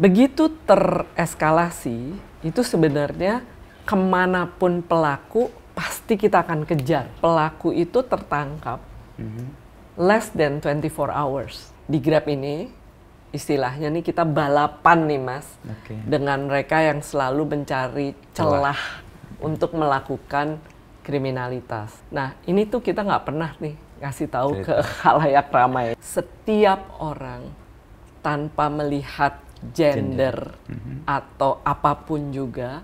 Begitu tereskalasi, itu sebenarnya kemanapun pelaku pasti kita akan kejar. Pelaku itu tertangkap less than 24 hours. Di Grab ini, istilahnya nih kita balapan nih Mas, dengan mereka yang selalu mencari celah untuk melakukan kriminalitas. Nah ini tuh kita nggak pernah nih ngasih tahu ke khalayak ramai. Setiap orang tanpa melihat gender atau apapun juga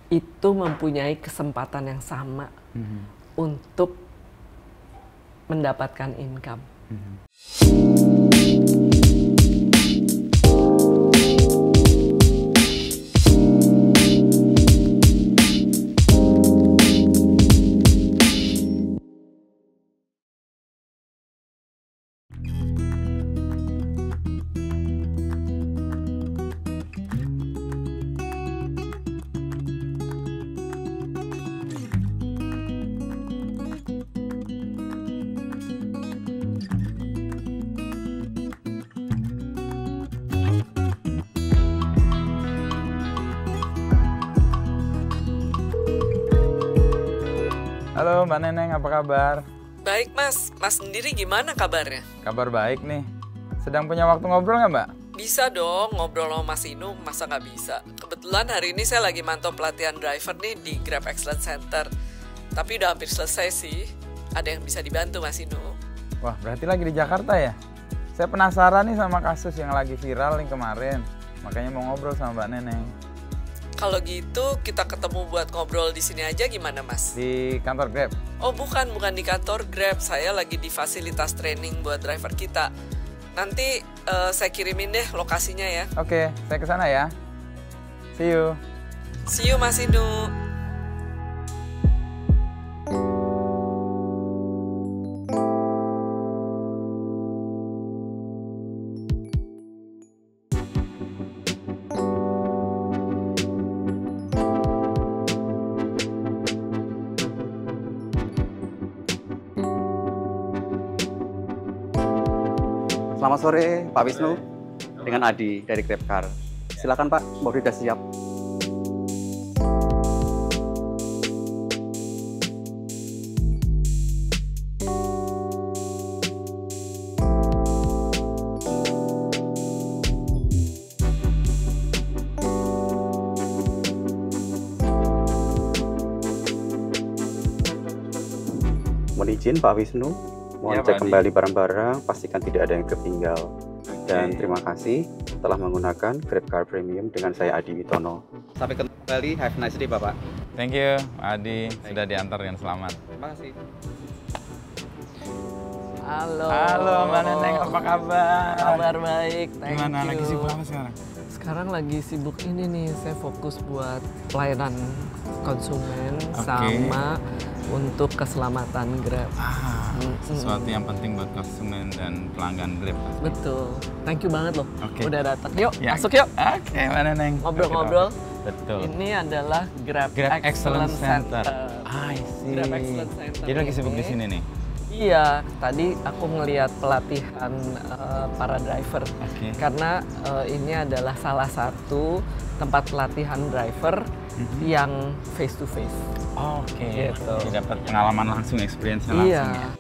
itu mempunyai kesempatan yang sama untuk mendapatkan income. Halo Mbak Neneng, apa kabar? Baik Mas, Mas sendiri gimana kabarnya? Kabar baik nih. Sedang punya waktu ngobrol nggak Mbak? Bisa dong ngobrol sama Mas Inu, masa nggak bisa? Kebetulan hari ini saya lagi mantau pelatihan driver nih di Grab Excellence Center. Tapi udah hampir selesai sih. Ada yang bisa dibantu Mas Inu. Wah, berarti lagi di Jakarta ya? Saya penasaran nih sama kasus yang lagi viral nih kemarin. Makanya mau ngobrol sama Mbak Neneng. Kalau gitu kita ketemu buat ngobrol di sini aja gimana Mas? Di kantor Grab? Oh bukan di kantor Grab. Saya lagi di fasilitas training buat driver kita. Nanti saya kirimin deh lokasinya ya. Oke, saya ke sana ya. See you. See you Mas Inu. Selamat sore Pak Wisnu dengan Adi dari GrabCar. Silakan Pak, mobil sudah siap. Mohon izin Pak Wisnu. Mohon cek kembali barang-barang, pastikan tidak ada yang tertinggal. Dan terima kasih telah menggunakan GrabCar Premium dengan saya Adi Witono. Sampai kembali, have a nice day Bapak. Thank you, Adi. Sudah diantar dengan selamat. Terima kasih. Halo. Halo Mbak Neneng, apa kabar? Kabar baik, thank Gimana, you. lagi sibuk apa sekarang? Sekarang lagi sibuk ini nih, saya fokus buat pelayanan konsumen sama untuk keselamatan Grab. Sesuatu yang penting buat konsumen dan pelanggan Grab. Betul, thank you banget loh udah datang. Yuk, Ya. masuk yuk. Oke, Mbak Neneng. Ngobrol-ngobrol. Betul. Ini adalah Grab Excellence Center. I see. Grab Excellence Center. Jadi lagi sibuk di sini nih? Iya, tadi aku ngelihat pelatihan para driver. Karena ini adalah salah satu tempat pelatihan driver yang face to face. Oke, Gitu. jadi dapat pengalaman langsung, experience langsung Iya. ya.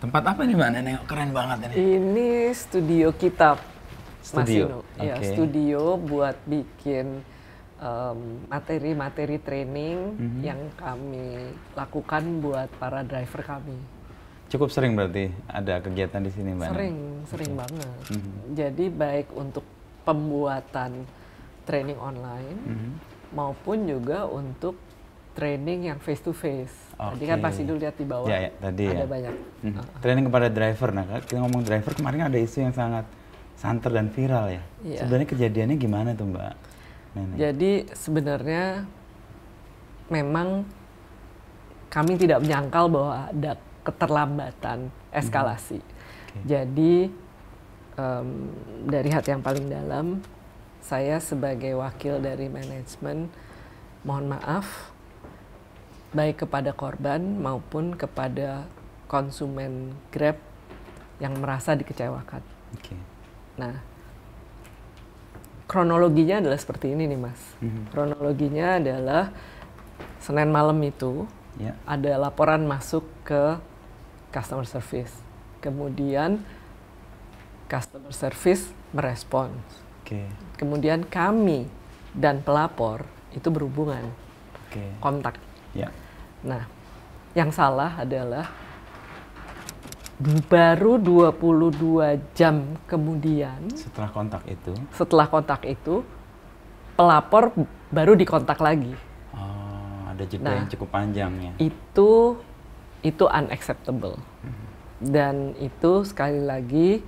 Tempat apa nih Mbak Neneng? Keren banget ini. Ini studio kita, Mas Studio? Inu. Ya, studio buat bikin materi-materi training yang kami lakukan buat para driver kami. Cukup sering berarti ada kegiatan di sini Mbak? Sering banget. Jadi baik untuk pembuatan training online maupun juga untuk training yang face to face. Tadi kan pasti dulu lihat di bawah tadi ada ya. banyak. Training kepada driver. Nah, kita ngomong driver kemarin ada isu yang sangat santer dan viral ya. Iya. Sebenarnya kejadiannya gimana tuh Mbak Neneng? Jadi sebenarnya memang kami tidak menyangkal bahwa ada keterlambatan eskalasi. Jadi dari hati yang paling dalam, saya sebagai wakil dari manajemen mohon maaf baik kepada korban maupun kepada konsumen Grab yang merasa dikecewakan. Nah, kronologinya adalah seperti ini nih Mas. Kronologinya adalah Senin malam itu ada laporan masuk ke customer service. Kemudian customer service merespons. Kemudian kami dan pelapor itu berhubungan, kontak. Nah, yang salah adalah baru 22 jam kemudian Setelah kontak itu, pelapor baru dikontak lagi. Ada jeda yang cukup panjang ya. Itu unacceptable. Dan itu sekali lagi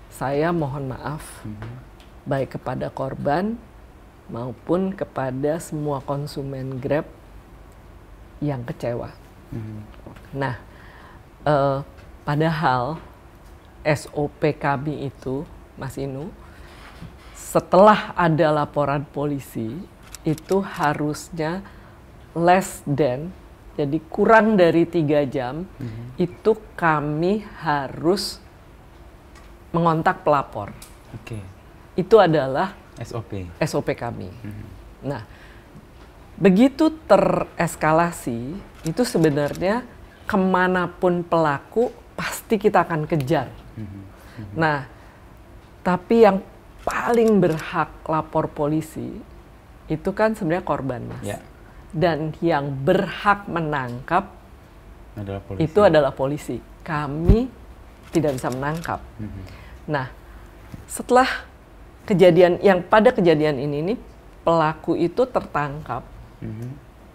saya mohon maaf baik kepada korban maupun kepada semua konsumen Grab yang kecewa. Nah, padahal SOP kami itu, Mas Inu, setelah ada laporan polisi, itu harusnya less than, jadi kurang dari 3 jam, itu kami harus mengontak pelapor. Itu adalah SOP kami. Nah, begitu tereskalasi, itu sebenarnya kemanapun pelaku pasti kita akan kejar. Nah, tapi yang paling berhak lapor polisi itu kan sebenarnya korban, Mas. Dan yang berhak menangkap itu adalah polisi. Kami tidak bisa menangkap. Nah, setelah pada kejadian ini pelaku itu tertangkap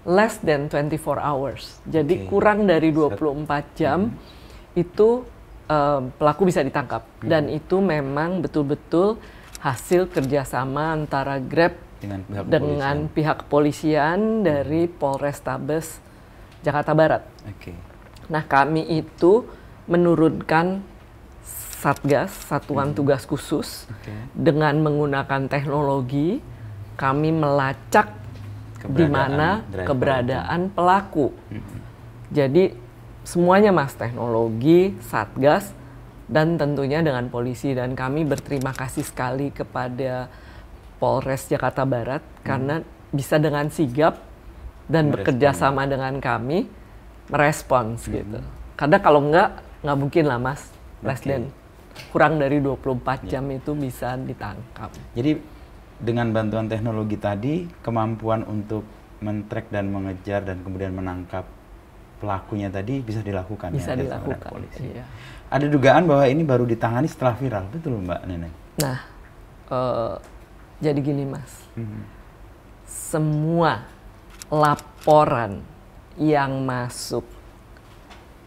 less than 24 hours. Jadi kurang dari 24 jam itu pelaku bisa ditangkap. Dan itu memang betul-betul hasil kerjasama antara Grab dengan pihak kepolisian dari Polrestabes Jakarta Barat. Nah, kami itu menurunkan Satgas, Satuan Tugas Khusus, dengan menggunakan teknologi, kami melacak di mana keberadaan pelaku. Jadi semuanya Mas, teknologi, Satgas, dan tentunya dengan polisi. Dan kami berterima kasih sekali kepada Polres Jakarta Barat karena bisa dengan sigap dan bekerja sama dengan kami merespons gitu. Karena kalau nggak mungkin lah Mas, less than kurang dari 24 jam itu bisa ditangkap. Jadi dengan bantuan teknologi tadi, kemampuan untuk men-track dan mengejar dan kemudian menangkap pelakunya tadi bisa dilakukan. Bisa dilakukan. Iya. Ada dugaan bahwa ini baru ditangani setelah viral, betul Mbak Neneng? Nah, jadi gini Mas, semua laporan yang masuk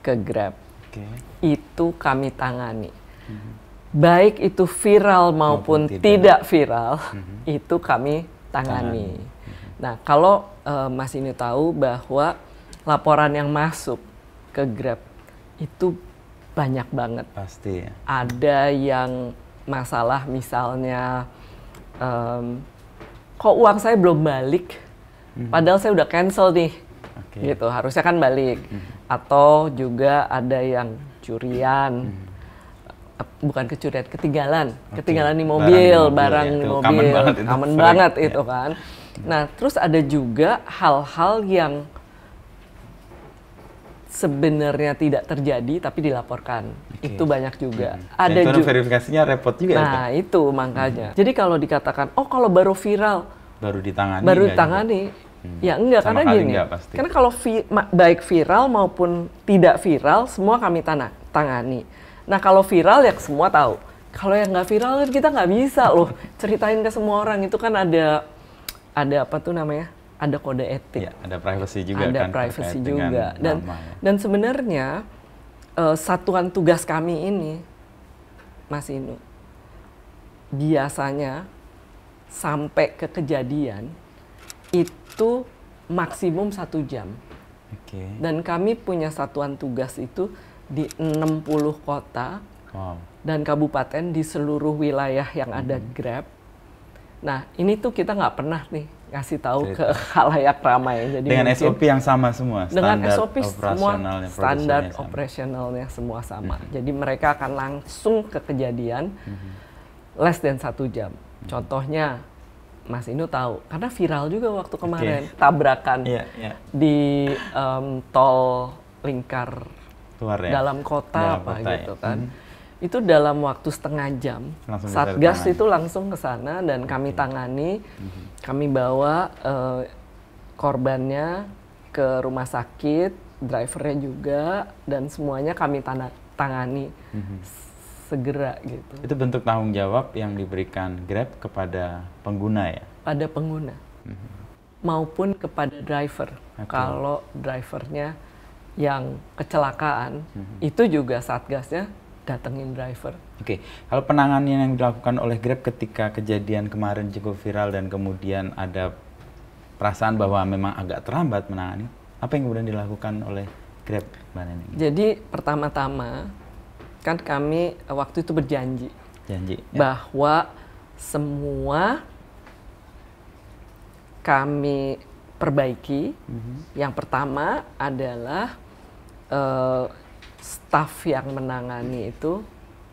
ke Grab itu kami tangani. Baik itu viral maupun tidak viral, itu kami tangani. Nah, kalau Mas ini tahu bahwa laporan yang masuk ke Grab itu banyak banget. Pasti ya. Ada yang masalah misalnya, kok uang saya belum balik, padahal saya udah cancel nih, gitu, harusnya kan balik. Atau juga ada yang curian. Bukan kecurian, ketinggalan di mobil, barang di mobil, common banget itu kan. Nah, terus ada juga hal-hal yang sebenarnya tidak terjadi tapi dilaporkan. Itu banyak juga. Ada juga verifikasinya repot juga. Nah, itu makanya. Jadi kalau dikatakan, oh kalau baru viral, baru ditangani. Ya enggak, karena gini. Karena kalau baik viral maupun tidak viral, semua kami tangani. Nah, kalau viral ya semua tahu. Kalau yang nggak viral kita nggak bisa loh ceritain ke semua orang. Itu kan ada apa tuh namanya? Ada kode etik. Ya, ada privacy juga. Ada privacy juga. Dan sebenarnya satuan tugas kami ini, Mas Inu, biasanya sampai ke kejadian itu maksimum 1 jam. Dan kami punya satuan tugas itu di 60 kota dan kabupaten di seluruh wilayah yang ada Grab. Nah, ini tuh kita nggak pernah nih ngasih tahu ke khalayak ramai. Jadi dengan SOP yang sama semua, dengan standar SOP semua, standar operasionalnya semua sama. Jadi mereka akan langsung ke kejadian less than 1 jam. Contohnya, Mas Inu tahu, karena viral juga waktu kemarin tabrakan di tol lingkar luar dalam kota gitu kan. Itu dalam waktu setengah jam, Satgas itu langsung ke sana dan kami tangani, kami bawa korbannya ke rumah sakit, drivernya juga, dan semuanya kami tangani segera gitu. Itu bentuk tanggung jawab yang diberikan Grab kepada pengguna ya? Pada pengguna, maupun kepada driver. Kalau drivernya yang kecelakaan, itu juga Satgasnya datengin driver. Oke, kalau penanganan yang dilakukan oleh Grab ketika kejadian kemarin cukup viral dan kemudian ada perasaan bahwa memang agak terlambat menangani, apa yang kemudian dilakukan oleh Grab, Mbak Neneng? Jadi pertama-tama kan kami waktu itu berjanji bahwa semua kami perbaiki. Yang pertama adalah staf yang menangani itu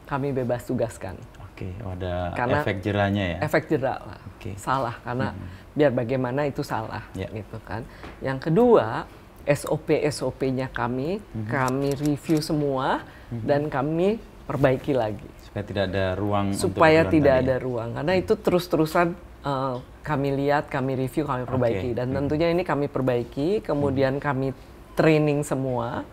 kami bebas tugaskan. Oke, ada efek jerahnya ya? Efek jerah lah. Salah, karena biar bagaimana itu salah, gitu kan. Yang kedua, SOP-nya kami review semua dan kami perbaiki lagi. Supaya tidak ada ruang. Supaya tidak ada ruang, karena itu terus-terusan kami lihat, kami review, kami perbaiki. Dan tentunya ini kami perbaiki, kemudian kami training semua,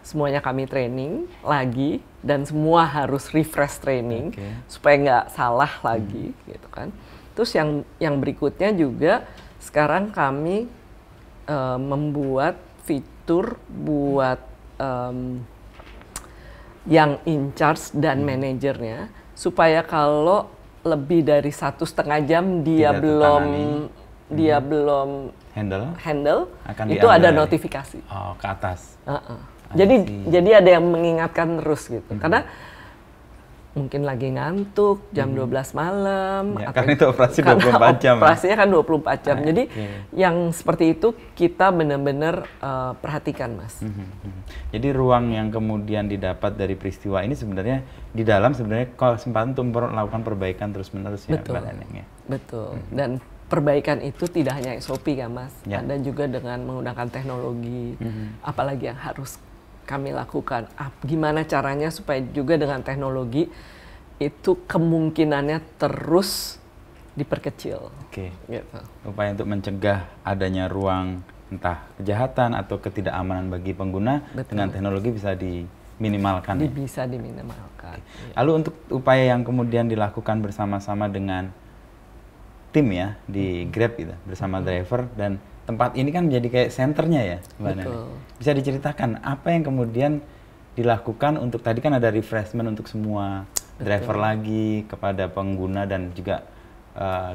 semuanya kami training lagi, dan semua harus refresh training supaya nggak salah lagi, gitu kan. Terus yang berikutnya juga sekarang kami membuat fitur buat yang in charge dan manajernya supaya kalau lebih dari 1,5 jam dia belum handle itu ada notifikasi ke atas. Jadi ada yang mengingatkan terus gitu. Karena mungkin lagi ngantuk jam 12 malam karena itu operasi 24 jam. Operasinya kan 24 jam. Jadi yang seperti itu kita benar-benar perhatikan, Mas. Jadi ruang yang kemudian didapat dari peristiwa ini sebenarnya di dalam sebenarnya kesempatan untuk melakukan perbaikan terus-menerus ya, Mbak Neneng ya. Betul. Dan perbaikan itu tidak hanya SOP kan, Mas. Ada juga dengan menggunakan teknologi, apalagi yang harus kami lakukan. Gimana caranya supaya juga dengan teknologi itu kemungkinannya terus diperkecil. Gitu. Upaya untuk mencegah adanya ruang entah kejahatan atau ketidakamanan bagi pengguna dengan teknologi bisa diminimalkan. Bisa diminimalkan. Lalu untuk upaya yang kemudian dilakukan bersama-sama dengan tim ya di Grab gitu, bersama driver, dan tempat ini kan menjadi kayak senternya ya, Mbak Neneng. Bisa diceritakan apa yang kemudian dilakukan untuk tadi kan ada refreshment untuk semua driver lagi kepada pengguna dan juga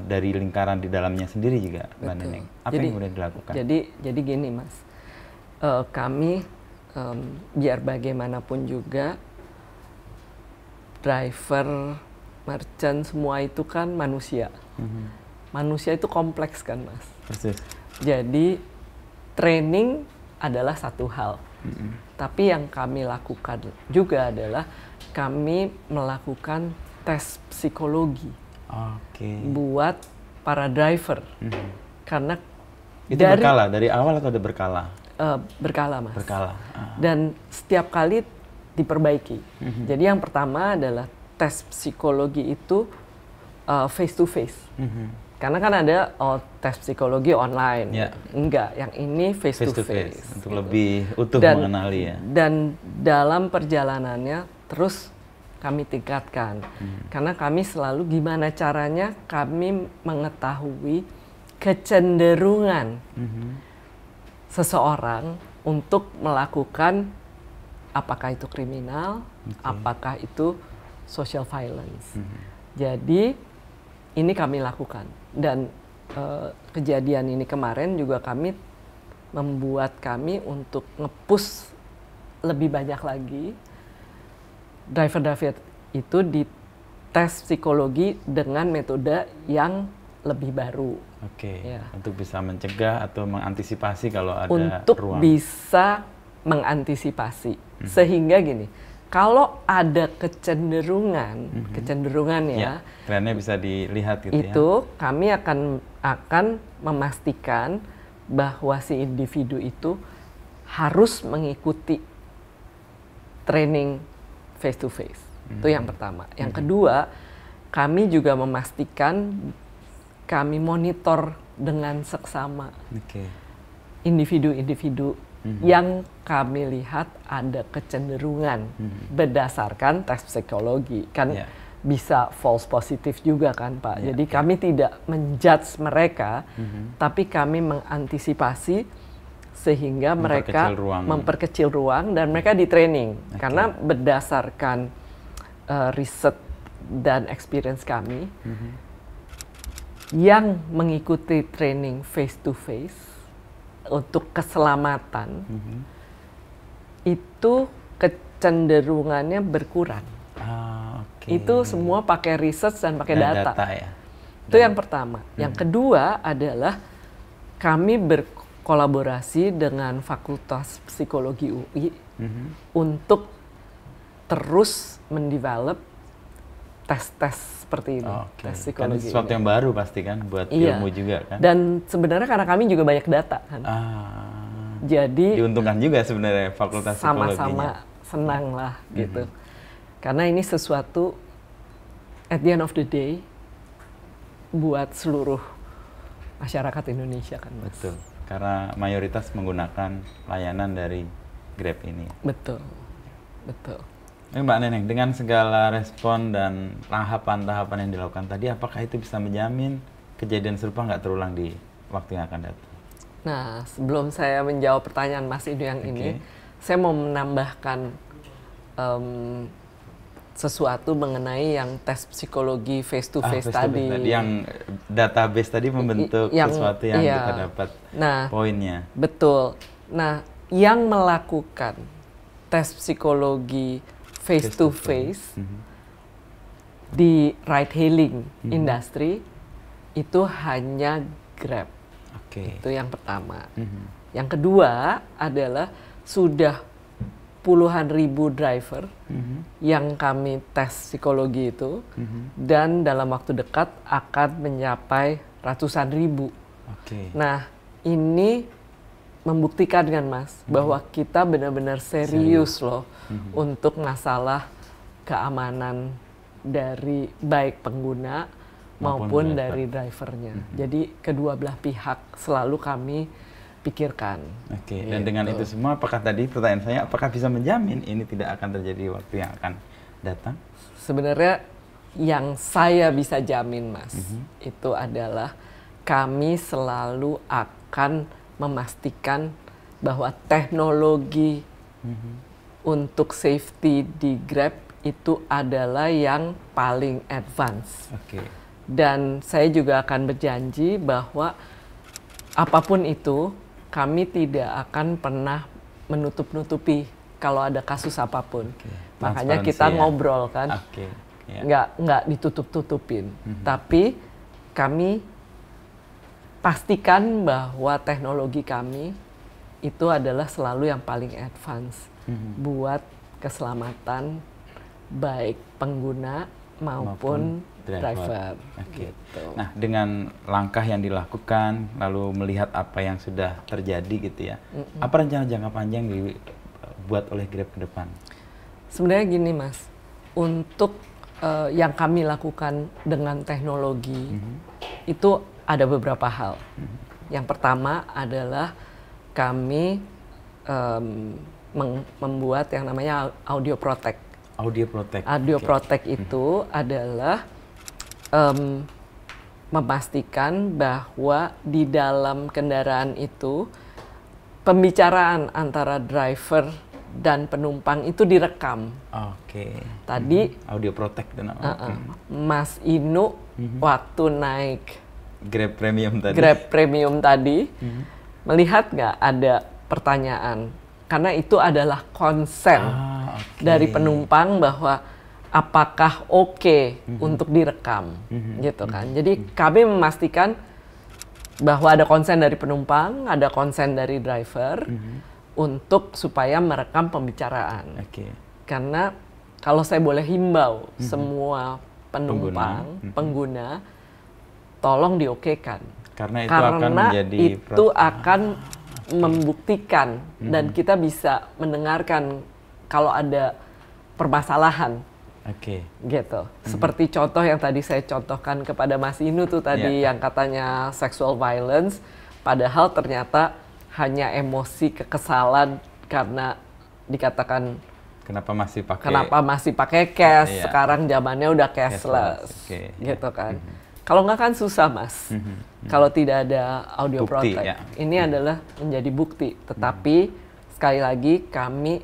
dari lingkaran di dalamnya sendiri juga, Mbak Neneng. Apa yang kemudian dilakukan? Jadi gini, Mas, kami biar bagaimanapun juga driver, merchant semua itu kan manusia. Manusia itu kompleks kan, Mas. Persis. Jadi training adalah satu hal, tapi yang kami lakukan juga adalah kami melakukan tes psikologi buat para driver. Karena itu berkala dari awal atau ada berkala? Berkala, Mas. Berkala. Dan setiap kali diperbaiki. Jadi yang pertama adalah tes psikologi itu face to face. Karena kan ada tes psikologi online. Enggak, yang ini face to face. Untuk lebih utuh mengenali ya. Dan dalam perjalanannya terus kami tingkatkan. Karena kami selalu gimana caranya kami mengetahui kecenderungan seseorang untuk melakukan apakah itu kriminal, apakah itu social violence. Jadi ini kami lakukan, dan kejadian ini kemarin juga kami membuat kami untuk nge-push lebih banyak lagi driver-driver itu di tes psikologi dengan metode yang lebih baru. Oke, Ya. untuk bisa mencegah atau mengantisipasi kalau ada Untuk ruang. bisa mengantisipasi. Sehingga gini, kalau ada kecenderungan ya, trennya bisa dilihat gitu itu kami akan memastikan bahwa si individu itu harus mengikuti training face to face. Itu yang pertama. Yang kedua, kami juga memastikan kami monitor dengan seksama individu-individu yang kami lihat ada kecenderungan berdasarkan tes psikologi. Kan bisa false positif juga kan Pak. Jadi kami tidak menjudge mereka, tapi kami mengantisipasi sehingga mereka memperkecil ruang dan mereka di training. Karena berdasarkan riset dan experience kami, yang mengikuti training face to face untuk keselamatan itu kecenderungannya berkurang. Itu semua pakai research dan pakai data. Ya. Itu yang pertama. Yang kedua adalah kami berkolaborasi dengan Fakultas Psikologi UI untuk terus mendevelop tes-tes seperti ini, tes psikologi. Kan sesuatu yang baru pasti kan buat ilmu juga kan. Dan sebenarnya karena kami juga banyak data kan. Jadi diuntungkan juga sebenarnya Fakultas Psikologinya. Sama-sama senang lah gitu. Karena ini sesuatu at the end of the day buat seluruh masyarakat Indonesia kan Mas. Betul. Karena mayoritas menggunakan layanan dari Grab ini. Betul. Betul. Mbak Neneng, dengan segala respon dan tahapan-tahapan yang dilakukan tadi, apakah itu bisa menjamin kejadian serupa nggak terulang di waktu yang akan datang? Nah, sebelum saya menjawab pertanyaan Mas Ido yang ini, saya mau menambahkan sesuatu mengenai yang tes psikologi face to face tadi. Yang database tadi membentuk sesuatu yang kita dapat poinnya. Betul. Nah, yang melakukan tes psikologi face to face di ride hailing industry itu hanya Grab. Itu yang pertama. Yang kedua adalah sudah puluhan ribu driver yang kami tes psikologi itu dan dalam waktu dekat akan mencapai ratusan ribu. Nah, ini membuktikan kan Mas bahwa kita benar-benar serius loh untuk masalah keamanan dari baik pengguna maupun dari drivernya. Jadi kedua belah pihak selalu kami pikirkan. Dan dengan itu semua, apakah tadi pertanyaan saya, apakah bisa menjamin ini tidak akan terjadi waktu yang akan datang? Sebenarnya yang saya bisa jamin Mas, itu adalah kami selalu akan memastikan bahwa teknologi untuk safety di Grab itu adalah yang paling advance. Dan saya juga akan berjanji bahwa apapun itu, kami tidak akan pernah menutup-nutupi kalau ada kasus apapun. Makanya kita ngobrol kan, nggak ditutup-tutupin. Tapi kami pastikan bahwa teknologi kami itu adalah selalu yang paling advance buat keselamatan baik pengguna maupun driver. Gitu. Nah, dengan langkah yang dilakukan, lalu melihat apa yang sudah terjadi gitu ya, apa rencana jangka panjang dibuat oleh Grab ke depan? Sebenarnya gini Mas, untuk yang kami lakukan dengan teknologi itu ada beberapa hal. Yang pertama adalah kami membuat yang namanya Audio Protect. Audio Protect. Audio Protect itu adalah memastikan bahwa di dalam kendaraan itu pembicaraan antara driver dan penumpang itu direkam. Tadi Audio Protect dan Mas Inu waktu naik Grab Premium tadi melihat nggak ada pertanyaan, karena itu adalah konsen dari penumpang bahwa apakah oke untuk direkam, gitu kan. Jadi kami memastikan bahwa ada konsen dari penumpang, ada konsen dari driver untuk supaya merekam pembicaraan. Karena kalau saya boleh himbau semua penumpang, pengguna, tolong diokekan. Karena itu akan membuktikan dan kita bisa mendengarkan kalau ada permasalahan. Gitu. Seperti contoh yang tadi saya contohkan kepada Mas Inu tuh tadi yang katanya sexual violence, padahal ternyata hanya emosi kekesalan karena dikatakan kenapa masih pakai cash, sekarang zamannya udah cashless. Gitu kan. Kalau nggak kan susah, Mas. Kalau tidak ada audio protect. Ini adalah menjadi bukti, tetapi sekali lagi kami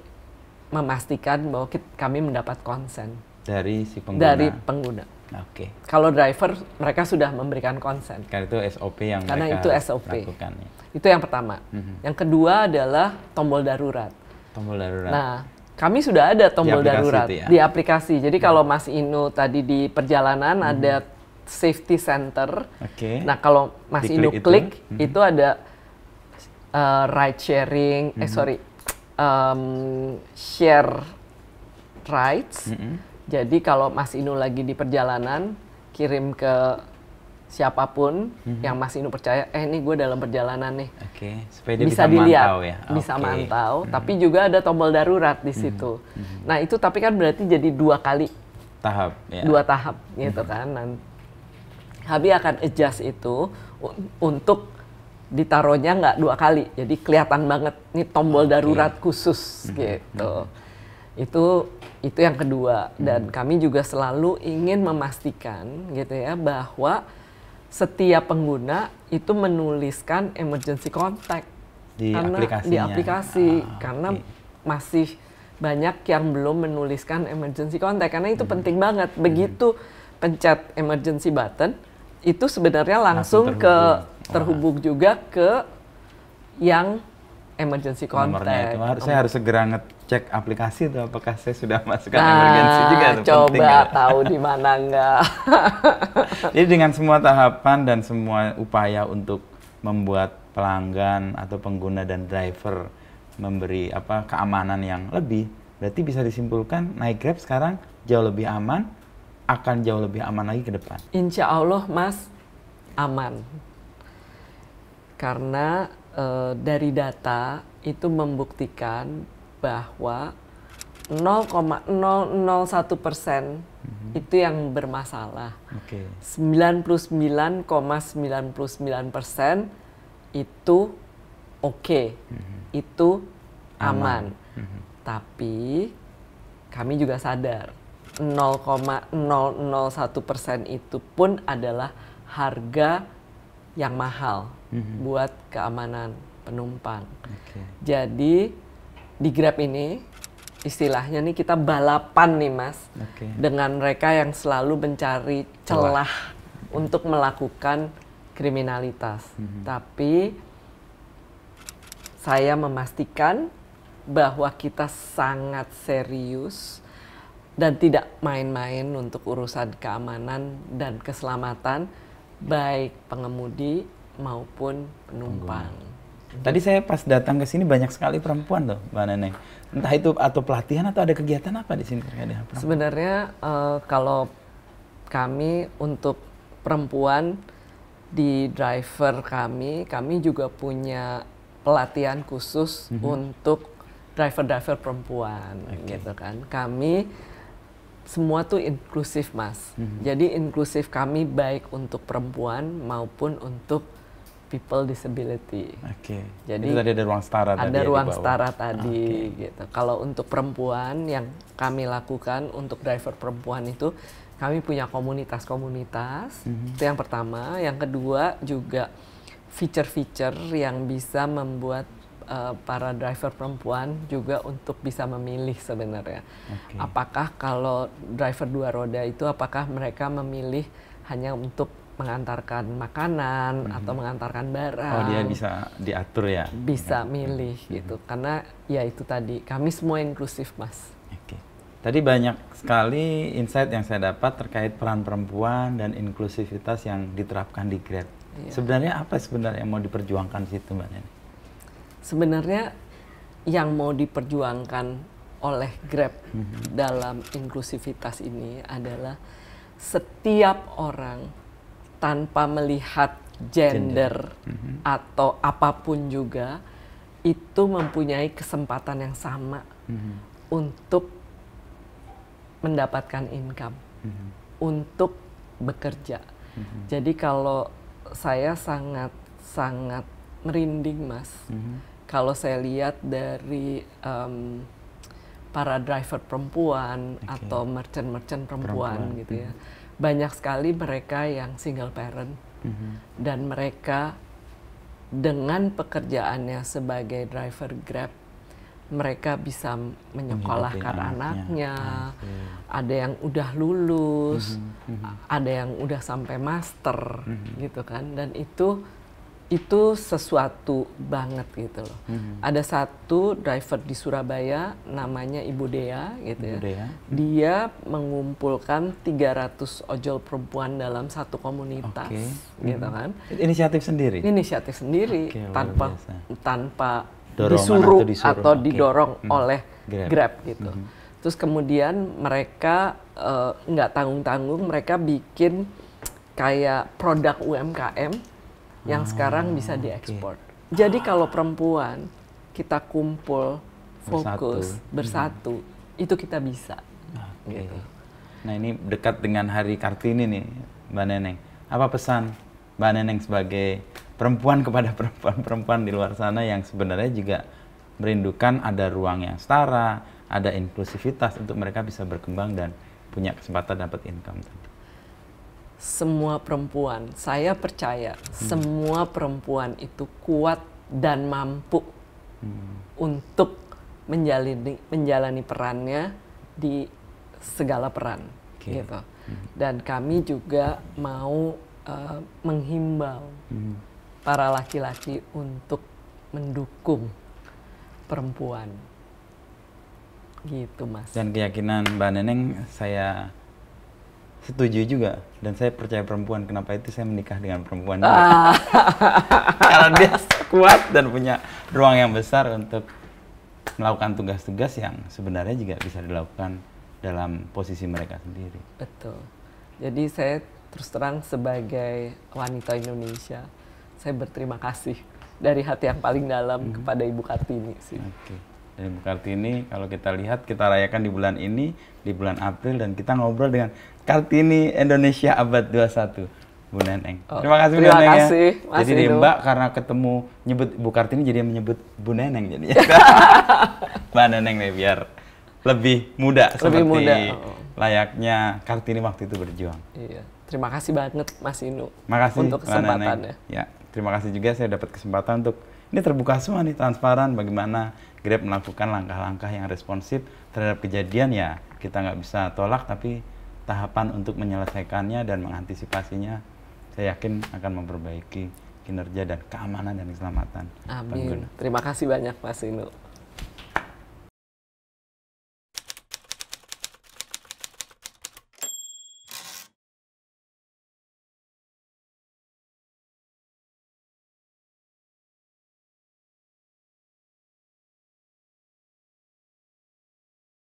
memastikan bahwa kami mendapat konsen dari si pengguna. Kalau driver mereka sudah memberikan konsen. Karena itu SOP yang Karena mereka itu SOP. lakukan. Itu yang pertama. Yang kedua adalah tombol darurat. Nah, kami sudah ada tombol darurat di aplikasi. Jadi kalau Mas Inu tadi di perjalanan ada safety center. Nah, kalau Mas Inu klik itu ada ride sharing, share rides. Jadi kalau Mas Inu lagi di perjalanan, kirim ke siapapun yang Mas Inu percaya, ini gue dalam perjalanan nih. Supaya dia bisa dilihat, mantau ya. Bisa mantau. Tapi juga ada tombol darurat di situ. Nah itu tapi kan berarti jadi 2 kali tahap. 2 tahap gitu kan. Nanti Habi akan adjust itu untuk ditaruhnya nggak 2 kali. Jadi kelihatan banget nih tombol darurat khusus gitu. Itu yang kedua, dan kami juga selalu ingin memastikan gitu ya bahwa setiap pengguna itu menuliskan emergency contact di aplikasi karena masih banyak yang belum menuliskan emergency contact karena itu penting banget. Begitu pencet emergency button itu sebenarnya langsung terhubung juga ke yang emergency contact. Saya harus segera ngecek aplikasi itu apakah saya sudah masukkan emergency juga. Coba tahu di mana enggak. Jadi dengan semua tahapan dan semua upaya untuk membuat pelanggan atau pengguna dan driver memberi keamanan yang lebih, berarti bisa disimpulkan naik Grab sekarang jauh lebih aman, akan jauh lebih aman lagi ke depan. Insya Allah, Mas, aman. Karena dari data itu membuktikan bahwa 0,001% itu yang bermasalah. 99,99% itu oke, itu aman. Tapi kami juga sadar 0,001% itu pun adalah harga yang mahal buat keamanan penumpang. Jadi di Grab ini istilahnya nih kita balapan nih Mas dengan mereka yang selalu mencari celah untuk melakukan kriminalitas. Tapi saya memastikan bahwa kita sangat serius dan tidak main-main untuk urusan keamanan dan keselamatan baik pengemudi maupun penumpang. Tadi saya pas datang ke sini banyak sekali perempuan loh, Mbak Neneng. Entah itu atau pelatihan atau ada kegiatan apa di sini terkait dengan perempuan? Sebenarnya kalau kami untuk perempuan di driver kami juga punya pelatihan khusus untuk driver-driver perempuan, gitu kan. Kami semua tuh inklusif, Mas. Jadi inklusif kami baik untuk perempuan maupun untuk people disability. Jadi itu tadi ada ruang setara tadi. Ada ruang setara tadi, gitu. Kalau untuk perempuan yang kami lakukan untuk driver perempuan itu kami punya komunitas-komunitas. Itu yang pertama. Yang kedua juga feature-feature yang bisa membuat para driver perempuan juga untuk bisa memilih sebenarnya. Apakah kalau driver 2 roda itu apakah mereka memilih hanya untuk mengantarkan makanan atau mengantarkan barang? Oh, dia bisa diatur ya? Bisa milih gitu. Karena ya itu tadi, kami semua inklusif, Mas. Tadi banyak sekali insight yang saya dapat terkait peran perempuan dan inklusivitas yang diterapkan di Grab. Iya. Sebenarnya apa sebenarnya yang mau diperjuangkan di situ, Mbak Neneng? Sebenarnya yang mau diperjuangkan oleh Grab dalam inklusivitas ini adalah setiap orang tanpa melihat gender. Atau apapun juga itu mempunyai kesempatan yang sama untuk mendapatkan income, untuk bekerja. Jadi kalau saya sangat merinding, Mas, kalau saya lihat dari para driver perempuan atau merchant perempuan gitu ya, banyak sekali mereka yang single parent dan mereka dengan pekerjaannya sebagai driver Grab mereka bisa menyekolahkan anaknya, ada yang udah lulus, ada yang udah sampai master gitu kan, dan itu sesuatu banget gitu loh. Ada satu driver di Surabaya namanya Ibu Dea gitu ya. Dia mengumpulkan 300 ojol perempuan dalam satu komunitas gitu kan. Inisiatif sendiri? Inisiatif sendiri, tanpa disuruh atau didorong oleh Grab gitu. Terus kemudian mereka nggak tanggung-tanggung, mereka bikin kayak produk UMKM yang sekarang bisa diekspor. Jadi kalau perempuan kita kumpul, fokus, bersatu, itu kita bisa. Gitu. Nah ini dekat dengan Hari Kartini nih, Mbak Neneng. Apa pesan Mbak Neneng sebagai perempuan kepada perempuan-perempuan di luar sana yang sebenarnya juga merindukan ada ruang yang setara, ada inklusivitas untuk mereka bisa berkembang dan punya kesempatan dapat income? Semua perempuan, saya percaya semua perempuan itu kuat dan mampu untuk menjalani perannya di segala peran, gitu. Dan kami juga mau menghimbau para laki-laki untuk mendukung perempuan, gitu Mas. Dan keyakinan Mbak Neneng saya setuju juga, dan saya percaya perempuan. Kenapa itu saya menikah dengan perempuan? Karena dia kuat dan punya ruang yang besar untuk melakukan tugas-tugas yang sebenarnya juga bisa dilakukan dalam posisi mereka sendiri. Betul. Jadi saya terus terang sebagai wanita Indonesia, saya berterima kasih dari hati yang paling dalam kepada Ibu Kartini sih. Dan Ibu Kartini kalau kita lihat, kita rayakan di bulan ini, di bulan April, dan kita ngobrol dengan Kartini Indonesia Abad 21, Bu Neneng. Terima kasih Bu Neneng ya. Jadi dia Mbak karena ketemu nyebut Bu Kartini jadi menyebut Bu Neneng jadinya. Mbak Neneng nih biar lebih muda seperti layaknya Kartini waktu itu berjuang. Iya. Terima kasih banget Mas Inu. Makasih untuk kesempatannya. Ya, terima kasih juga saya dapat kesempatan untuk ini terbuka semua nih, transparan bagaimana Grab melakukan langkah-langkah yang responsif terhadap kejadian. Ya kita nggak bisa tolak, tapi tahapan untuk menyelesaikannya dan mengantisipasinya saya yakin akan memperbaiki kinerja dan keamanan dan keselamatan pengguna. Terima kasih banyak Mas Inu.